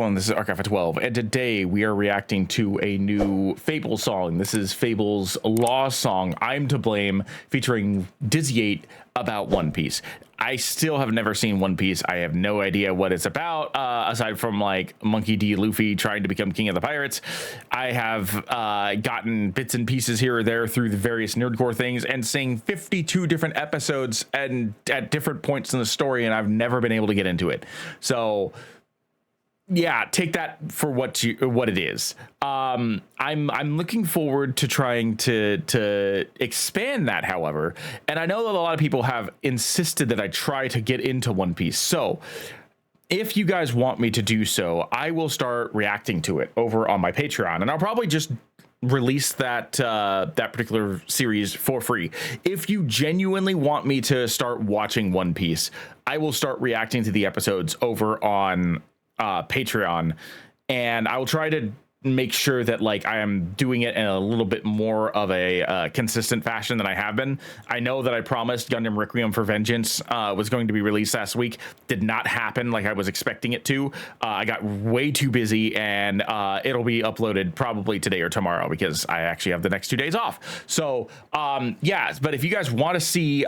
FabvL, and this is Archive of 12, and today we are reacting to a new FabvL song. This is FabvL's Law song, I'm to Blame, featuring DizzyEight about One Piece. I still have never seen One Piece. I have no idea what it's about, aside from like Monkey D. Luffy trying to become king of the pirates. I have gotten bits and pieces here or there through the various nerdcore things and seeing 52 different episodes and at different points in the story, and I've never been able to get into it. So yeah, take that for what it is. I'm looking forward to trying to expand that, however, and I know that a lot of people have insisted that I try to get into One Piece. So if you guys want me to do so, I will start reacting to it over on my Patreon, and I'll probably just release that that particular series for free. If you genuinely want me to start watching One Piece, I will start reacting to the episodes over on Patreon, and I will try to make sure that like I am doing it in a little bit more of a consistent fashion than I have been. I know that I promised Gundam Requiem for Vengeance was going to be released last week. Did not happen like I was expecting it to. I got way too busy, and it'll be uploaded probably today or tomorrow because I actually have the next 2 days off. So yeah, but if you guys want to see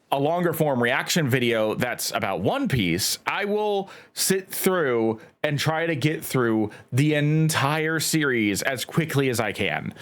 a longer form reaction video that's about One Piece, I will sit through and try to get through the entire series as quickly as I can,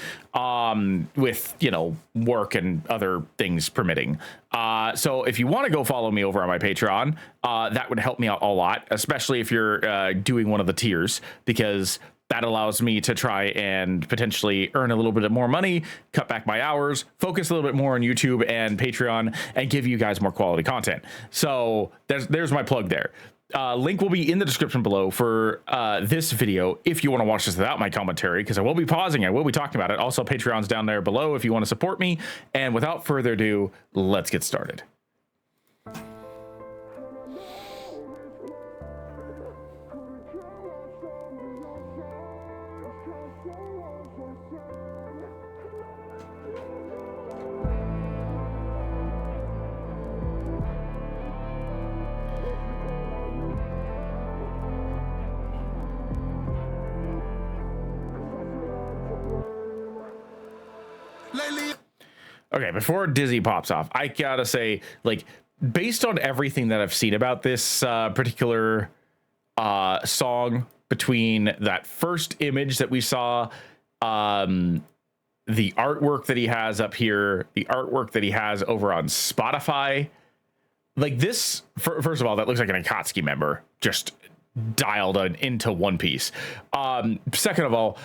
with, you know, work and other things permitting. So if you want to go follow me over on my Patreon, that would help me out a lot, especially if you're doing one of the tiers, because that allows me to try and potentially earn a little bit more money, cut back my hours, focus a little bit more on YouTube and Patreon, and give you guys more quality content. So there's my plug there. Link will be in the description below for this video if you want to watch this without my commentary, because I will be pausing, I will be talking about it. Also, Patreon's down there below if you want to support me. And without further ado, let's get started. Okay, before Dizzy pops off, I gotta say, like, based on everything that I've seen about this particular song, between that first image that we saw, the artwork that he has up here, the artwork that he has over on Spotify, like this, first of all, that looks like an Akatsuki member just dialed into One Piece. Second of all,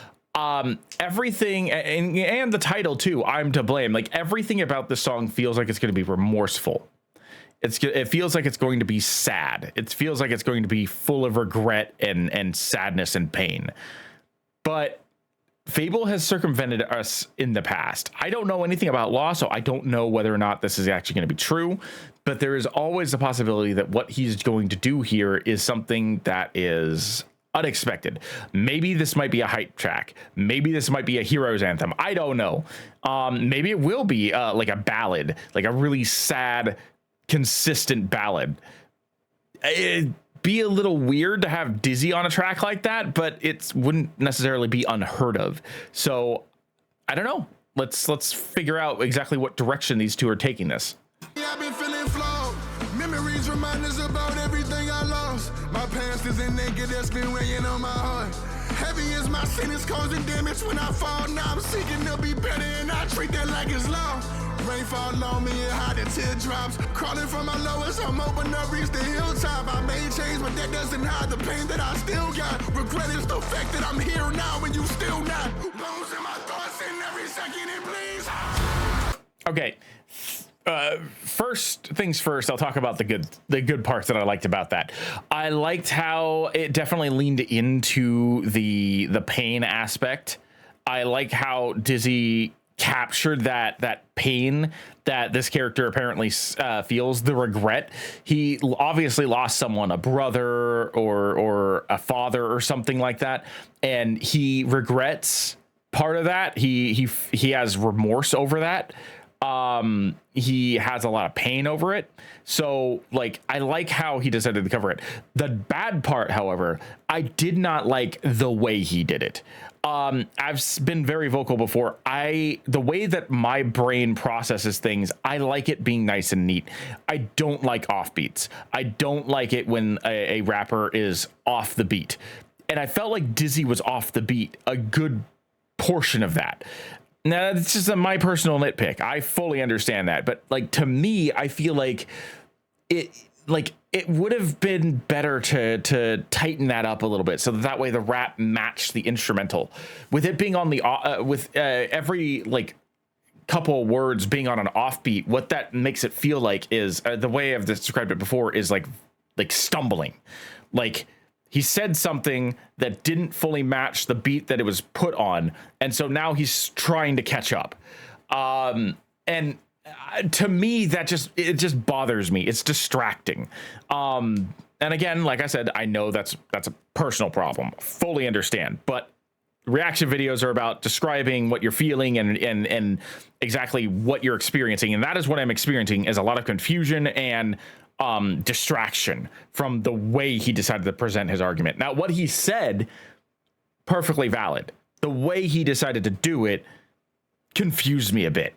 everything and the title too, I'm to Blame, like everything about this song feels like it's going to be remorseful. It feels like it's going to be sad. It feels like it's going to be full of regret and sadness and pain. But FabvL has circumvented us in the past. I don't know anything about Law, so I don't know whether or not this is actually going to be true, but there is always the possibility that what he's going to do here is something that is unexpected. Maybe this might be a hype track. Maybe this might be a hero's anthem. I don't know. Maybe it will be like a ballad, like a really sad, consistent ballad. It'd be a little weird to have Dizzy on a track like that, but it wouldn't necessarily be unheard of. So I don't know. Let's figure out exactly what direction these two are taking this. Yeah, I've been feeling flawed. Memories remind us about everything I lost. My past isn't naked, that's been weighing on my heart. Heavy as my sin is causing damage when I fall. Now I'm seeking to be better, and I treat that like it's law. Rain fall on me and hide the teardrops. Crawling from my lowest, I'm hoping to reach the hilltop. I may change, but that doesn't hide the pain that I still got. Regret is the fact that I'm here now and you still not. Bones in my thoughts, and every second it bleeds. Okay. First things first, I'll talk about the good parts that I liked about that. I liked how it definitely leaned into the pain aspect. I like how Dizzy captured that pain that this character apparently feels, the regret. He obviously lost someone, a brother or a father or something like that, and he regrets part of that. He has remorse over that. He has a lot of pain over it. So like, I like how he decided to cover it. The bad part, however, I did not like the way he did it. I've been very vocal before. The way that my brain processes things, I like it being nice and neat. I don't like offbeats. I don't like it when a rapper is off the beat. And I felt like Dizzy was off the beat a good portion of that. Now, it's just my personal nitpick. I fully understand that. But like, to me, I feel like it would have been better to tighten that up a little bit so that way the rap matched the instrumental. With it being on the every like couple words being on an offbeat, what that makes it feel like is the way I've described it before is like stumbling. Like, he said something that didn't fully match the beat that it was put on, and so now he's trying to catch up. And to me, it just bothers me. It's distracting. And again, like I said, I know that's a personal problem. Fully understand, but reaction videos are about describing what you're feeling and exactly what you're experiencing, and that is what I'm experiencing, is a lot of confusion and distraction from the way he decided to present his argument. Now, what he said, perfectly valid. The way he decided to do it confused me a bit.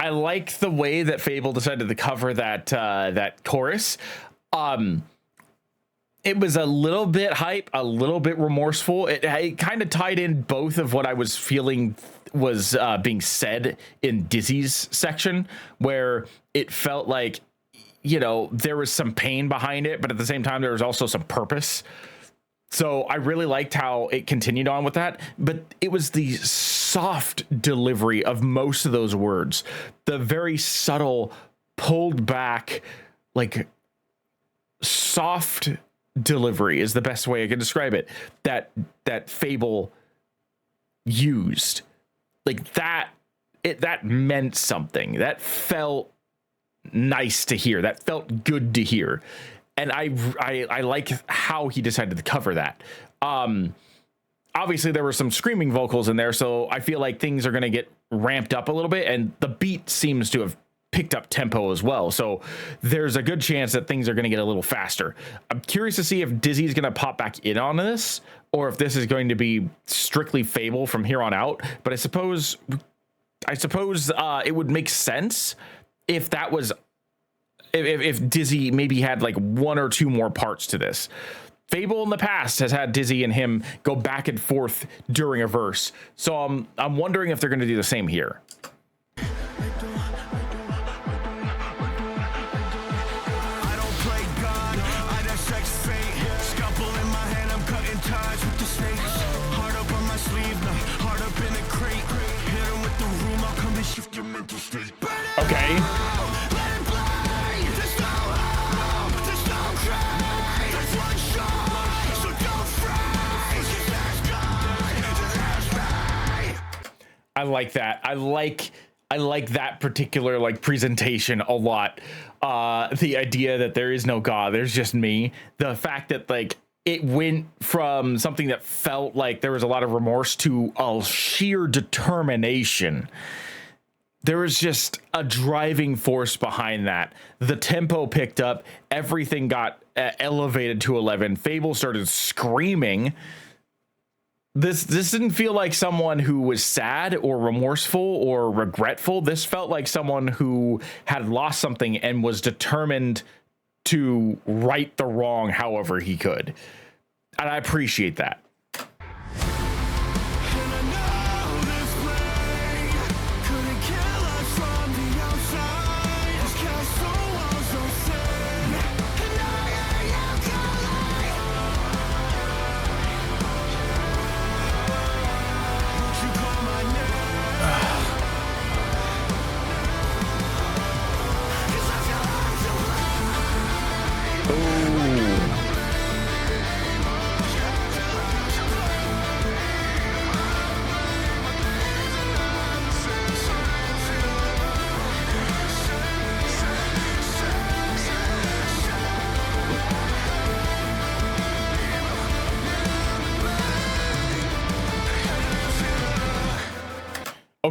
I like the way that FabvL decided to cover that chorus. It was a little bit hype, a little bit remorseful. It kind of tied in both of what I was feeling was being said in Dizzy's section, where it felt like, you know, there was some pain behind it, but at the same time, there was also some purpose. So I really liked how it continued on with that, but it was the soft delivery of most of those words, the very subtle, pulled back, like soft delivery is the best way I can describe it, that FabvL used. Like that meant something. That felt nice to hear. That felt good to hear. And I like how he decided to cover that. Obviously, there were some screaming vocals in there, so I feel like things are going to get ramped up a little bit, and the beat seems to have picked up tempo as well. So there's a good chance that things are going to get a little faster. I'm curious to see if Dizzy's going to pop back in on this, or if this is going to be strictly FabvL from here on out. But I suppose it would make sense if that was... If Dizzy maybe had like one or two more parts to this. FabvL in the past has had Dizzy and him go back and forth during a verse. So I'm wondering if they're going to do the same here. I don't play God, I dissect fate. Scalpel in my hand, I'm cutting ties with the snakes. Heart up on my sleeve, no, heart up in a crate. Hit him with the room, I'll come and shift your mental state. Okay. I like that. I like that particular like presentation a lot. The idea that there is no God, there's just me. The fact that like it went from something that felt like there was a lot of remorse to a sheer determination. There was just a driving force behind that. The tempo picked up. Everything got elevated to 11. FabvL started screaming. This didn't feel like someone who was sad or remorseful or regretful. This felt like someone who had lost something and was determined to right the wrong however he could. And I appreciate that.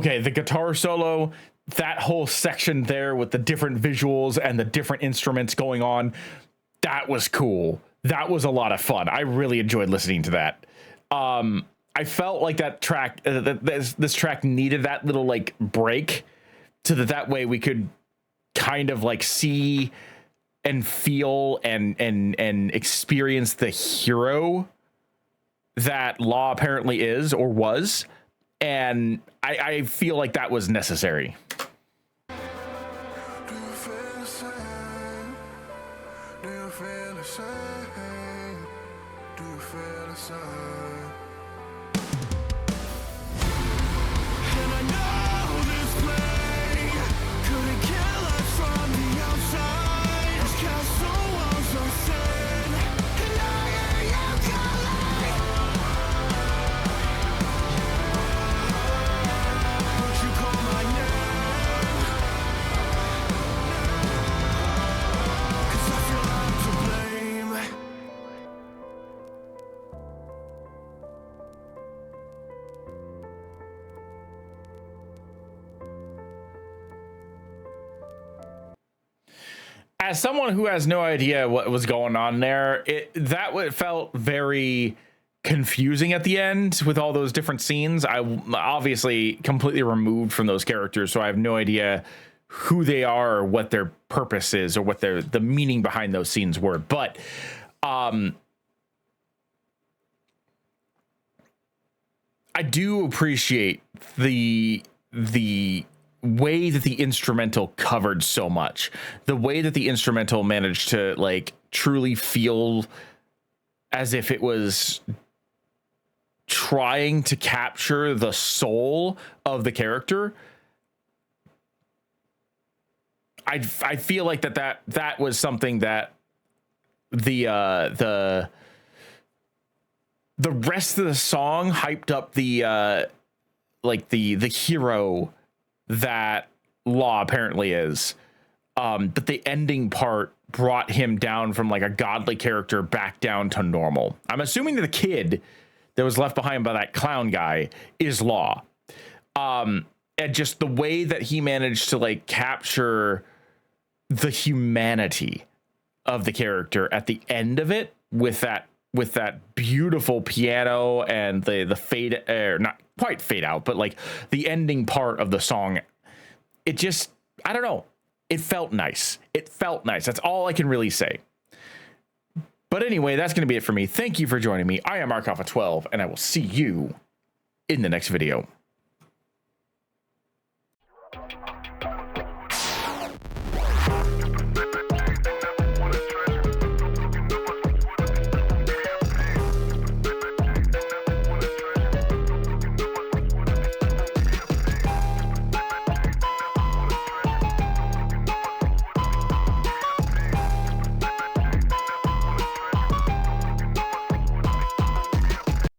okay, the guitar solo, that whole section there with the different visuals and the different instruments going on, that was cool. That was a lot of fun. I really enjoyed listening to that. I felt like that track, this track needed that little like break, so that way we could kind of like see and feel and experience the hero that Law apparently is or was. And I feel like that was necessary. Do you feel the same? Do you feel the same? Do you feel the same? And I know this pain couldn't kill us from the outside. This castle walls are thin, and I hear you calling. Won't you call my name? 'Cause I feel I'm to blame. As someone who has no idea what was going on there, it felt very confusing at the end with all those different scenes. I obviously completely removed from those characters, so I have no idea who they are or what their purpose is or what the meaning behind those scenes were. But I do appreciate the way that the instrumental covered so much, the way that the instrumental managed to like truly feel as if it was trying to capture the soul of the character. I feel like that was something that the rest of the song hyped up the hero that Law apparently is, but the ending part brought him down from like a godly character back down to normal. I'm assuming that the kid that was left behind by that clown guy is Law, and just the way that he managed to like capture the humanity of the character at the end of it with that beautiful piano and the fade, not quite fade out, but like the ending part of the song. It just, I don't know. It felt nice. It felt nice. That's all I can really say. But anyway, that's going to be it for me. Thank you for joining me. I am Markov12, and I will see you in the next video.